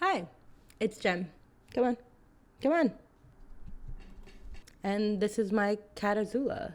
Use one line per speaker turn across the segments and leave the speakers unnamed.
Hi, it's Jem. Come on, come on. And this is my cat Azula.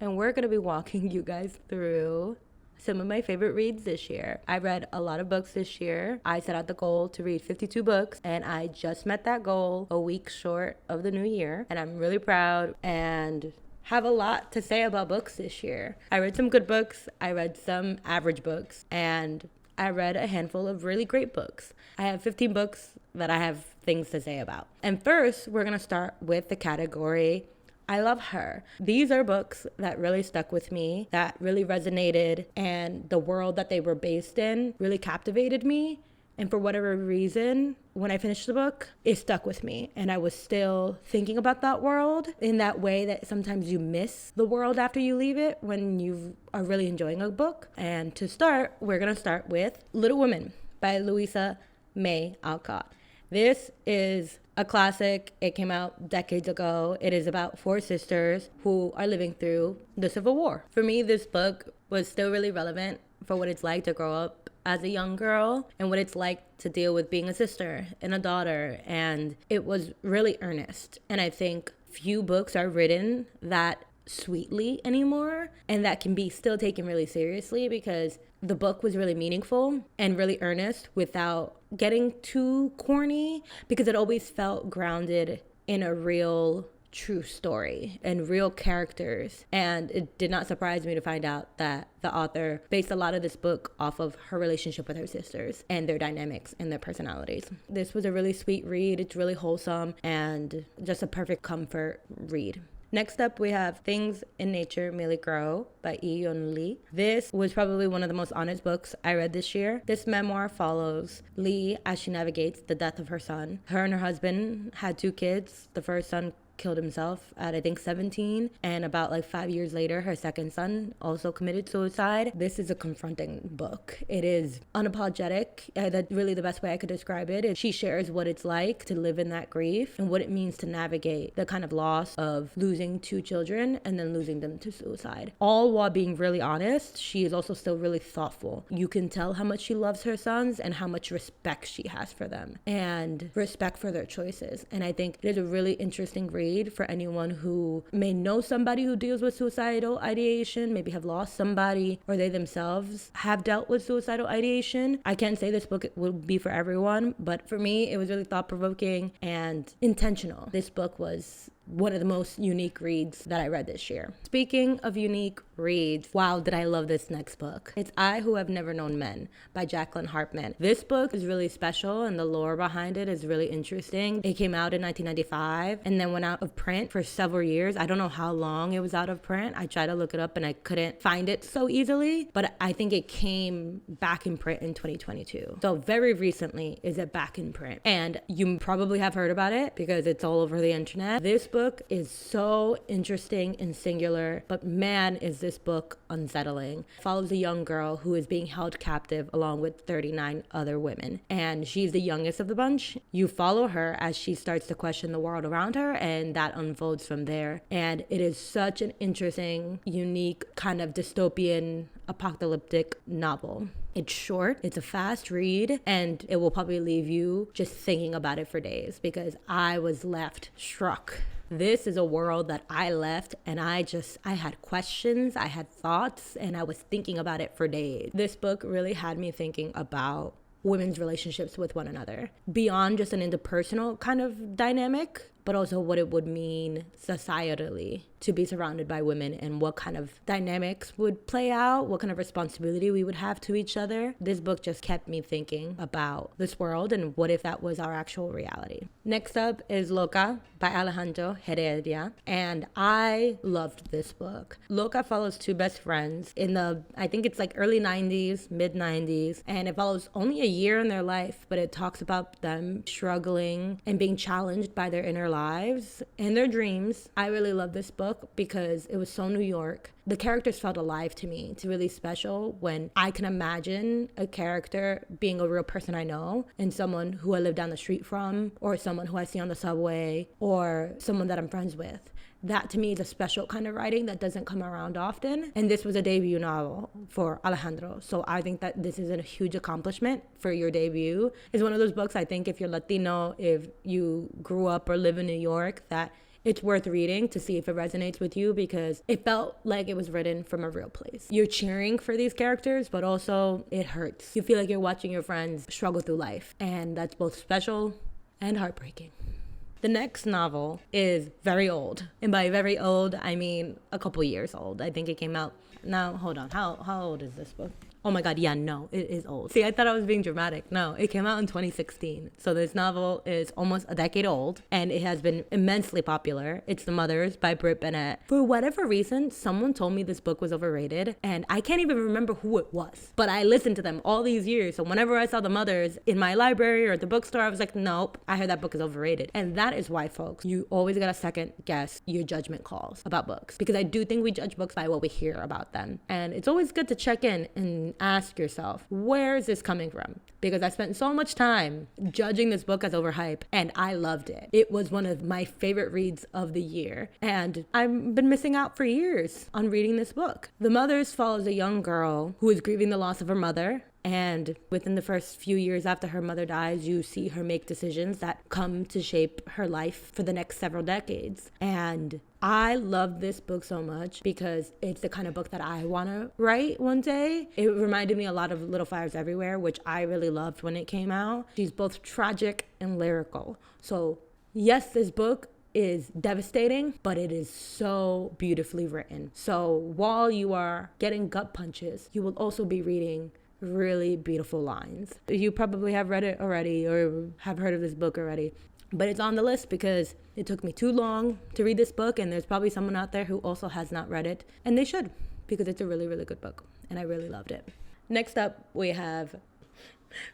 And we're gonna be walking you guys through some of my favorite reads this year. I read a lot of books this year. I set out the goal to read 52 books, and I just met that goal a week short of the new year. And I'm really proud and have a lot to say about books this year. I read some good books, I read some average books, and I read a handful of really great books. I have 15 books that I have things to say about. And first, we're gonna start with the category I love her. These are books that really stuck with me, that really resonated, and the world that they were based in really captivated me. And for whatever reason, when I finished the book, it stuck with me. And I was still thinking about that world in that way that sometimes you miss the world after you leave it when you are really enjoying a book. And to start, we're going to start with Little Women by Louisa May Alcott. This is a classic. It came out decades ago. It is about four sisters who are living through the Civil War. For me, this book was still really relevant for what it's like to grow up as a young girl and what it's like to deal with being a sister and a daughter. And it was really earnest. And I think few books are written that sweetly anymore and that can be still taken really seriously, because the book was really meaningful and really earnest without getting too corny, because it always felt grounded in a real true story and real characters. And it did not surprise me to find out that the author based a lot of this book off of her relationship with her sisters and their dynamics and their personalities. This was a really sweet read. It's really wholesome and just a perfect comfort read. Next up, we have Things in Nature Merely Grow by Yi-Yeon Lee. This was probably one of the most honest books I read this year. This memoir follows Lee as she navigates the death of her son. Her and her husband had two kids. The first son killed himself at I think 17, and about 5 years later her second son also committed suicide. This is a confronting book. It is unapologetic. That's really the best way I could describe it. She shares what it's like to live in that grief and what it means to navigate the kind of loss of losing two children and then losing them to suicide, all while being really honest. She is also still really thoughtful. You can tell how much she loves her sons and how much respect she has for them and respect for their choices. And I think it is a really interesting read for anyone who may know somebody who deals with suicidal ideation, maybe have lost somebody, or they themselves have dealt with suicidal ideation. I can't say this book will be for everyone, but for me, it was really thought-provoking and intentional. This book was one of the most unique reads that I read this year. Speaking of unique reads, wow, did I love this next book. It's I Who Have Never Known Men by Jacqueline Hartman. This book is really special and the lore behind it is really interesting. It came out in 1995 and then went out of print for several years. I don't know how long it was out of print. I tried to look it up and I couldn't find it so easily, but I think it came back in print in 2022. So very recently is it back in print. And you probably have heard about it because it's all over the internet. This book is so interesting and singular, but man, is this book unsettling. It follows a young girl who is being held captive along with 39 other women, and she's the youngest of the bunch. You follow her as she starts to question the world around her, and that unfolds from there. And it is such an interesting, unique, kind of dystopian, apocalyptic novel. It's short, it's a fast read, and it will probably leave you just thinking about it for days, because I was left struck. This is a world that I left and I had questions, I had thoughts, and I was thinking about it for days. This book really had me thinking about women's relationships with one another, beyond just an interpersonal kind of dynamic, but also what it would mean societally to be surrounded by women and what kind of dynamics would play out, what kind of responsibility we would have to each other. This book just kept me thinking about this world and what if that was our actual reality. Next up is Loca by Alejandro Heredia, and I loved this book. Loca follows two best friends in I think it's early 90s, mid 90s, and it follows only a year in their life, but it talks about them struggling and being challenged by their inner lives and their dreams. I really love this book because it was so New York. The characters felt alive to me. It's really special when I can imagine a character being a real person I know and someone who I live down the street from, or someone who I see on the subway, or someone that I'm friends with. that to me is a special kind of writing that doesn't come around often. And this was a debut novel for Alejandro. So I think that this is a huge accomplishment for your debut. It's one of those books, I think, if you're Latino, if you grew up or live in New York, that it's worth reading to see if it resonates with you, because it felt like it was written from a real place. You're cheering for these characters, but also it hurts. You feel like you're watching your friends struggle through life, and that's both special and heartbreaking. The next novel is very old, and by very old, I mean a couple years old. I think it came out, now, hold on, how old is this book? Oh my God, yeah, no, it is old. See, I thought I was being dramatic. No, it came out in 2016. So this novel is almost a decade old, and it has been immensely popular. It's The Mothers by Brit Bennett. For whatever reason, someone told me this book was overrated, and I can't even remember who it was. But I listened to them all these years, so whenever I saw The Mothers in my library or at the bookstore, I was like, nope, I heard that book is overrated. And that is why, folks, you always gotta second guess your judgment calls about books, because I do think we judge books by what we hear about them. And it's always good to check in and ask yourself, where is this coming from? Because I spent so much time judging this book as overhyped, and I loved it. It was one of my favorite reads of the year, and I've been missing out for years on reading this book. The Mothers follows a young girl who is grieving the loss of her mother. And within the first few years after her mother dies, you see her make decisions that come to shape her life for the next several decades. And I love this book so much because it's the kind of book that I want to write one day. It reminded me a lot of Little Fires Everywhere, which I really loved when it came out. She's both tragic and lyrical. So yes, this book is devastating, but it is so beautifully written. So while you are getting gut punches, you will also be reading really beautiful lines. You probably have read it already or have heard of this book already, but it's on the list because it took me too long to read this book, and there's probably someone out there who also has not read it, and they should, because it's a really, really good book, and I really loved it. Next up, we have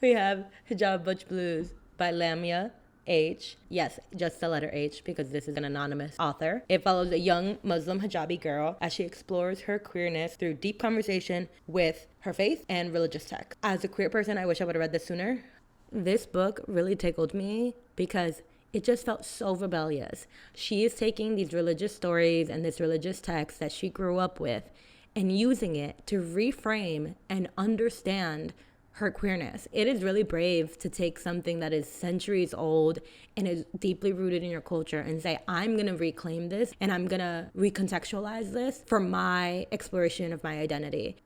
Hijab Butch Blues by Lamia H. Yes, just the letter H, because this is an anonymous author. It follows a young Muslim hijabi girl as she explores her queerness through deep conversation with her faith and religious texts. As a queer person, I wish I would have read this sooner. This book really tickled me because it just felt so rebellious. She is taking these religious stories and this religious text that she grew up with and using it to reframe and understand her queerness. It is really brave to take something that is centuries old and is deeply rooted in your culture and say, I'm gonna reclaim this and I'm gonna recontextualize this for my exploration of my identity.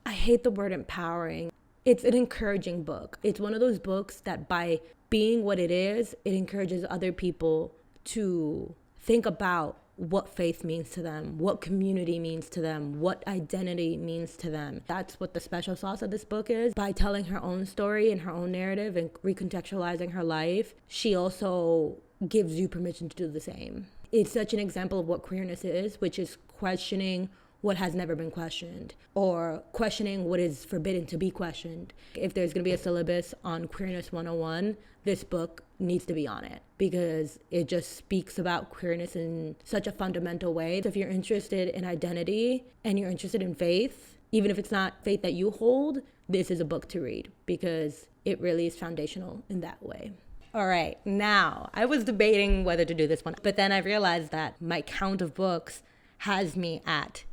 I hate the word empowering. It's an encouraging book. It's one of those books that by being what it is, it encourages other people to think about what faith means to them, what community means to them, what identity means to them. That's what the special sauce of this book is. By telling her own story and her own narrative and recontextualizing her life, she also gives you permission to do the same. It's such an example of what queerness is, which is questioning what has never been questioned, or questioning what is forbidden to be questioned. If there's going to be a syllabus on Queerness 101, this book needs to be on it because it just speaks about queerness in such a fundamental way. So if you're interested in identity and you're interested in faith, even if it's not faith that you hold, this is a book to read because it really is foundational in that way. All right, now I was debating whether to do this one, but then I realized that my count of books has me at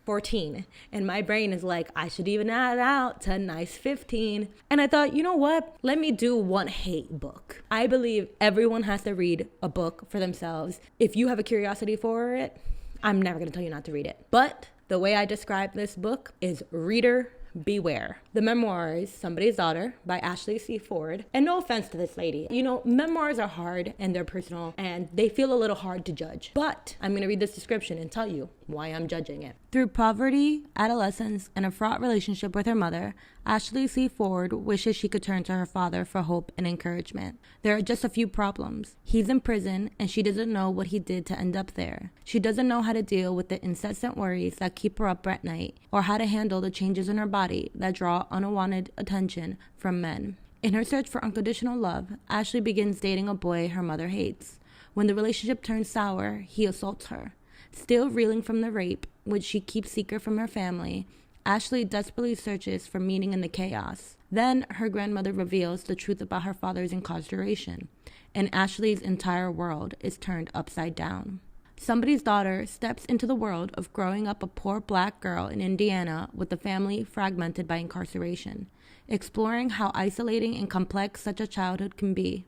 14, and my brain is like, I should even add out to nice 15. And I thought, you know what, let me do one hate book. I believe everyone has to read a book for themselves. If you have a curiosity for it, I'm never gonna tell you not to read it, but the way I describe this book is reader beware. The Memoirs, Somebody's Daughter by Ashley C. Ford. And no offense to this lady. You know, memoirs are hard and they're personal and they feel a little hard to judge. But I'm going to read this description and tell you why I'm judging it. Through poverty, adolescence, and a fraught relationship with her mother, Ashley C. Ford wishes she could turn to her father for hope and encouragement. There are just a few problems. He's in prison and she doesn't know what he did to end up there. She doesn't know how to deal with the incessant worries that keep her up at night or how to handle the changes in her body that draw unwanted attention from men. In her search for unconditional love, Ashley begins dating a boy her mother hates. When the relationship turns sour, he assaults her. Still reeling from the rape, which she keeps secret from her family, Ashley desperately searches for meaning in the chaos. Then her grandmother reveals the truth about her father's incarceration, and Ashley's entire world is turned upside down. Somebody's daughter steps into the world of growing up a poor black girl in Indiana with a family fragmented by incarceration, exploring how isolating and complex such a childhood can be.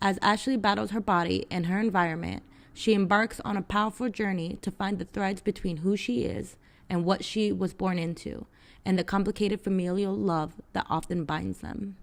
As Ashley battles her body and her environment, she embarks on a powerful journey to find the threads between who she is and what she was born into, and the complicated familial love that often binds them.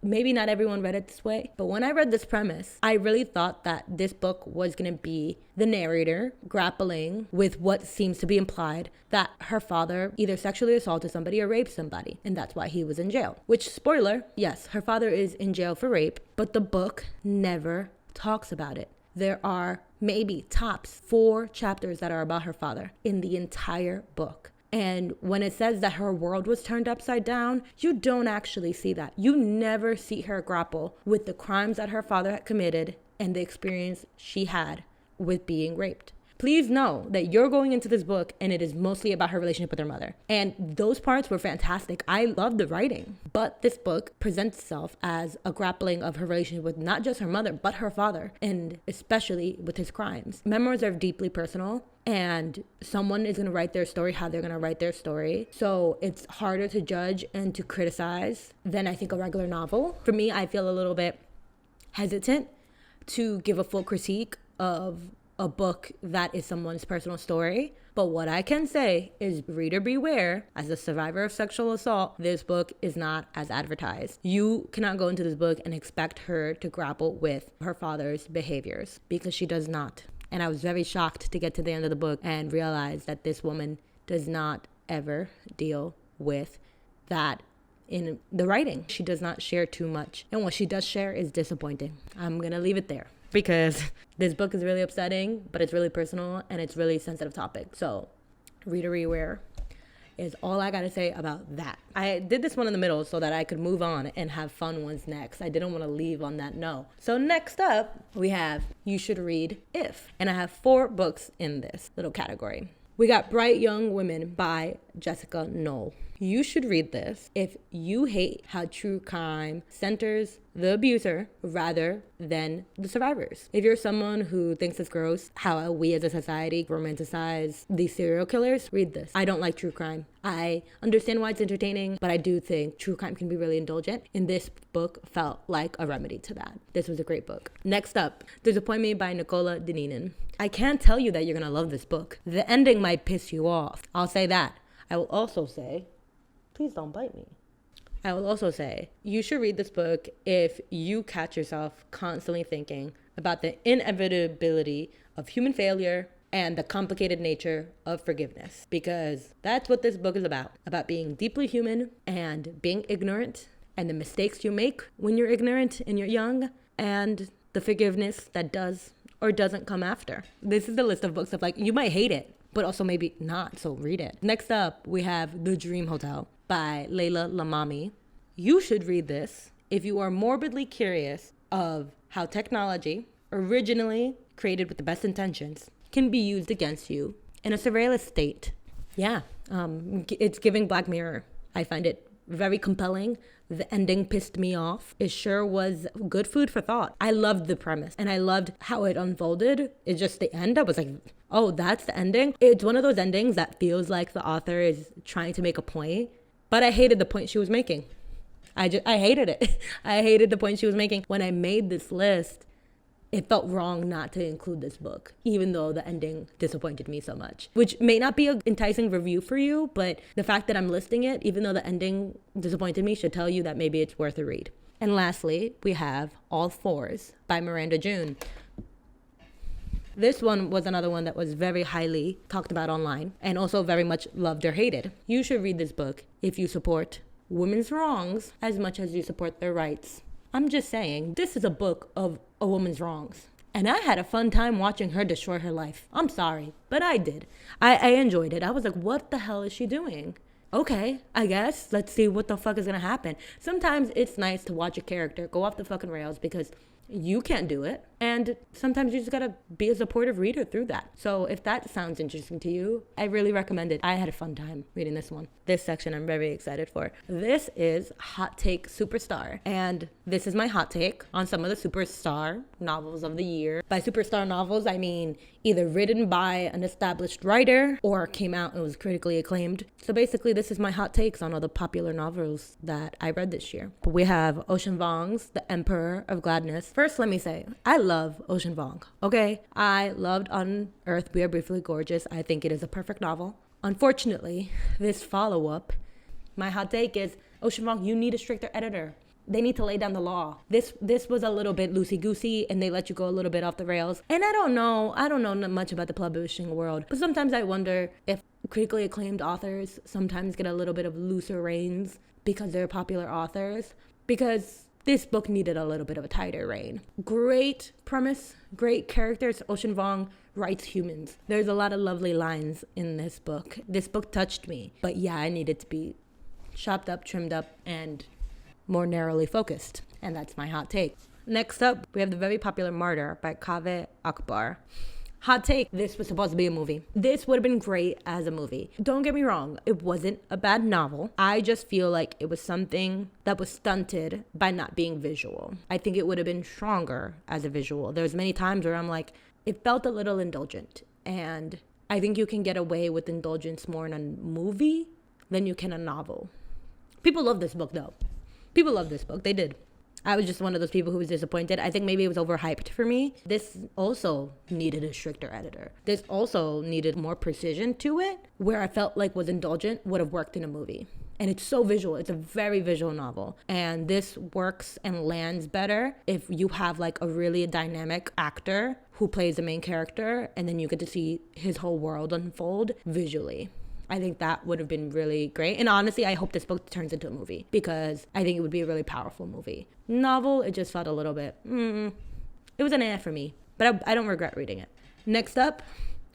Maybe not everyone read it this way, but when I read this premise, I really thought that this book was going to be the narrator grappling with what seems to be implied, that her father either sexually assaulted somebody or raped somebody, and that's why he was in jail. Which, spoiler, yes, her father is in jail for rape, but the book never talks about it. There are maybe tops 4 chapters that are about her father in the entire book. And when it says that her world was turned upside down, you don't actually see that. You never see her grapple with the crimes that her father had committed and the experience she had with being raped. Please know that you're going into this book and it is mostly about her relationship with her mother. And those parts were fantastic. I love the writing. But this book presents itself as a grappling of her relationship with not just her mother, but her father, and especially with his crimes. Memoirs are deeply personal, and someone is going to write their story how they're going to write their story. So it's harder to judge and to criticize than I think a regular novel. For me, I feel a little bit hesitant to give a full critique of a book that is someone's personal story. But what I can say is, reader beware. As a survivor of sexual assault, this book is not as advertised. You cannot go into this book and expect her to grapple with her father's behaviors, because she does not. And I was very shocked to get to the end of the book and realize that this woman does not ever deal with that in the writing. She does not share too much. And what she does share is disappointing. I'm going to leave it there, because this book is really upsetting, but it's really personal and it's really sensitive topic. So reader beware is all I gotta say about that. I did this one in the middle so that I could move on and have fun ones next. I didn't want to leave on that note. So next up, we have You Should Read If. And I have 4 books in this little category. We got Bright Young Women by Jessica Knoll. You should read this if you hate how true crime centers the abuser rather than the survivors. If you're someone who thinks it's gross how we as a society romanticize these serial killers, read this. I don't like true crime. I understand why it's entertaining, but I do think true crime can be really indulgent, and this book felt like a remedy to that. This was a great book. Next up, Disappointment by Nicola Deninen. I can't tell you that you're gonna love this book. The ending might piss you off. I'll say that. I will also say, please don't bite me. I will also say, you should read this book if you catch yourself constantly thinking about the inevitability of human failure and the complicated nature of forgiveness. Because that's what this book is about being deeply human and being ignorant and the mistakes you make when you're ignorant and you're young, and the forgiveness that does or doesn't come after. This is the list of books of, like, you might hate it, but also maybe not, so read it. Next up, we have The Dream Hotel by Layla Lamami. You should read this if you are morbidly curious of how technology, originally created with the best intentions, can be used against you in a surveillance state. Yeah, it's giving Black Mirror. I find it very compelling. The ending pissed me off. It sure was good food for thought. I loved the premise and I loved how it unfolded. It's just the end. I was like, oh, that's the ending. It's one of those endings that feels like the author is trying to make a point, but I hated the point she was making. I hated it. I hated the point she was making. When I made this list, it felt wrong not to include this book, even though the ending disappointed me so much, which may not be an enticing review for you, but the fact that I'm listing it, even though the ending disappointed me, should tell you that maybe it's worth a read. And lastly, we have All Fours by Miranda June. This one was another one that was very highly talked about online and also very much loved or hated. You should read this book if you support women's wrongs as much as you support their rights. I'm just saying, this is a book of a woman's wrongs. And I had a fun time watching her destroy her life. I'm sorry, but I did. I enjoyed it. I was like, what the hell is she doing? Okay, I guess. Let's see what the fuck is gonna happen. Sometimes it's nice to watch a character go off the fucking rails because You can't do it. And sometimes you just gotta be a supportive reader through that. So if that sounds interesting to you, I really recommend it. I had a fun time reading this one. This section I'm very excited for. This is Hot Take Superstar. And this is my hot take on some of the superstar novels of the year. By superstar novels, I mean either written by an established writer or came out and was critically acclaimed. So basically, this is my hot takes on all the popular novels that I read this year. But we have Ocean Vuong's The Emperor of Gladness. First, let me say, I love Ocean Vuong, okay? I loved On Earth We Are Briefly Gorgeous. I think it is a perfect novel. Unfortunately, this follow-up, my hot take is, Ocean Vuong, you need a stricter editor. They need to lay down the law. This was a little bit loosey-goosey, and they let you go a little bit off the rails. And I don't know much about the publishing world, but sometimes I wonder if critically acclaimed authors sometimes get a little bit of looser reins because they're popular authors. Because this book needed a little bit of a tighter rein. Great premise, great characters. Ocean Vuong writes humans. There's a lot of lovely lines in this book. This book touched me, but yeah, I needed to be chopped up, trimmed up, and more narrowly focused. And that's my hot take. Next up, we have the very popular Martyr by Kaveh Akbar. Hot take, this was supposed to be a movie. This would have been great as a movie. Don't get me wrong, it wasn't a bad novel. I just feel like it was something that was stunted by not being visual. I think it would have been stronger as a visual. There's many times where I'm like, it felt a little indulgent. And I think you can get away with indulgence more in a movie than you can a novel. People love this book though. People love this book. They did. I was just one of those people who was disappointed. I think maybe it was overhyped for me. This also needed a stricter editor. This also needed more precision to it, where I felt like was indulgent would have worked in a movie. And it's so visual. It's a very visual novel. And this works and lands better if you have like a really dynamic actor who plays the main character, and then you get to see his whole world unfold visually. I think that would have been really great. And honestly, I hope this book turns into a movie because I think it would be a really powerful movie. Novel, it just felt a little bit, it was an eh for me, but I don't regret reading it. Next up,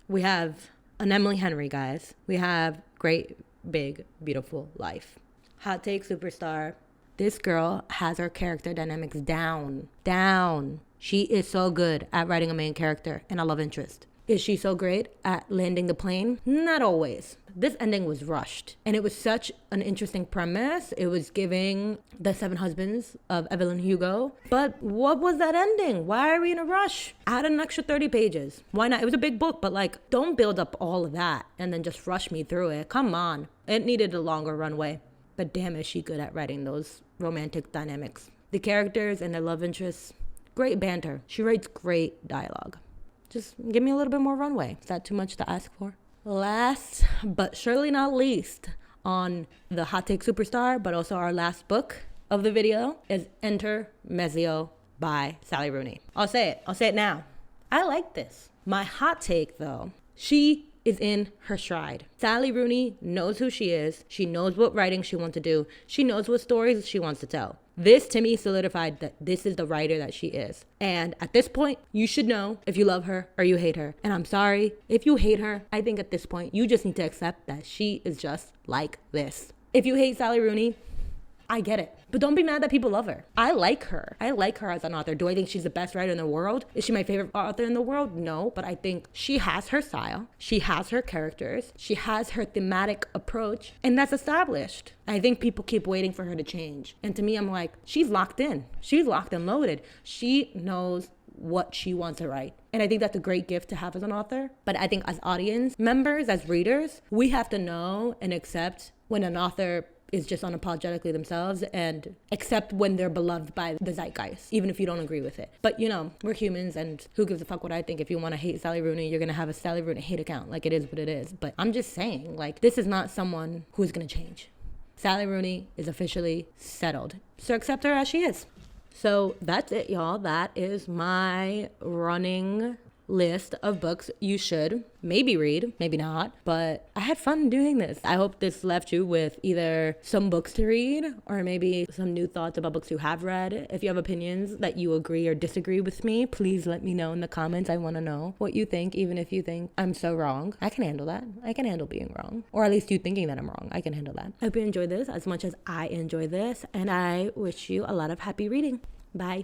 we have an Emily Henry, guys. We have Great Big Beautiful Life. Hot take superstar. This girl has her character dynamics down. She is so good at writing a main character and a love interest. Is she so great at landing the plane? Not always. This ending was rushed, and it was such an interesting premise. It was giving The Seven Husbands of Evelyn Hugo. But what was that ending? Why are we in a rush? Add an extra 30 pages. Why not? It was a big book, but like, don't build up all of that and then just rush me through it. Come on. It needed a longer runway. But damn, is she good at writing those romantic dynamics. The characters and their love interests, great banter. She writes great dialogue. Just give me a little bit more runway. Is that too much to ask for? Last, but surely not least, on the Hot Take Superstar, but also our last book of the video, is Enter Mezio by Sally Rooney. I'll say it now. I like this. My hot take, though, she is in her stride. Sally Rooney knows who she is. She knows what writing she wants to do. She knows what stories she wants to tell. This, to me, solidified that this is the writer that she is. And at this point, you should know if you love her or you hate her. And I'm sorry, if you hate her, I think at this point, you just need to accept that she is just like this. If you hate Sally Rooney, I get it. But don't be mad that people love her. I like her. I like her as an author. Do I think she's the best writer in the world? Is she my favorite author in the world? No, but I think she has her style. She has her characters. She has her thematic approach, and that's established. I think people keep waiting for her to change. And to me, I'm like, she's locked in. She's locked and loaded. She knows what she wants to write. And I think that's a great gift to have as an author. But I think as audience members, as readers, we have to know and accept when an author is just unapologetically themselves and accept when they're beloved by the zeitgeist, even if you don't agree with it. But you know, we're humans, and who gives a fuck what I think? If you want to hate Sally Rooney, you're going to have a Sally Rooney hate account. Like, it is what it is. But I'm just saying, like, this is not someone who's going to change. Sally Rooney is officially settled. So accept her as she is. So that's it, y'all. That is my running list of books you should maybe read, maybe not, but I had fun doing this. I hope this left you with either some books to read or maybe some new thoughts about books you have read. If you have opinions that you agree or disagree with me, please let me know in the comments. I want to know what you think, even if you think I'm so wrong. I can handle that. I can handle being wrong, or at least you thinking that I'm wrong. I can handle that. I hope you enjoyed this as much as I enjoy this, and I wish you a lot of happy reading. Bye.